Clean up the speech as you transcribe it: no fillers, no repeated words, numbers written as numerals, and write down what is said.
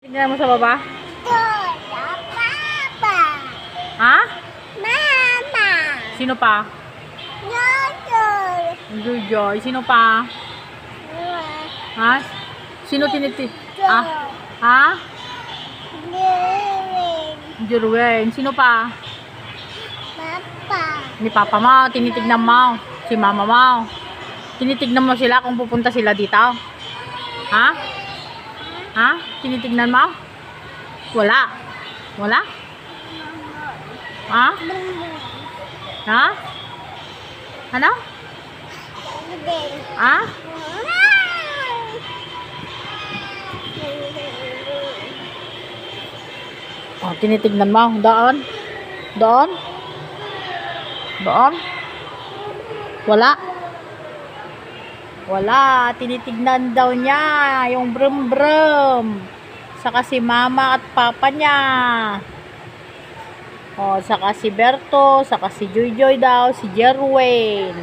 Tingnan mo sa baba? Papa. Ha? Mama. Sino pa? Jojo. Jojoy. Sino pa? Ha? Sino tinitig? Ah? Ha? Jerwin. Sino pa? Papa. Ni Papa mo. Tinitignan mo. Si Mama mo. Tinitignan mo sila kung pupunta sila dito. Ha? Ha? Tinitignan mo? Wala. Wala? Ha? Ha? Ano? Ha? Oh, tinitignan mo. Doon. Doon. Doon. Wala. Wala. Tinitignan daw niya yung brum-brum. Saka si Mama at Papa niya. Oh, saka si Berto, saka si Joy daw, si Jerwin.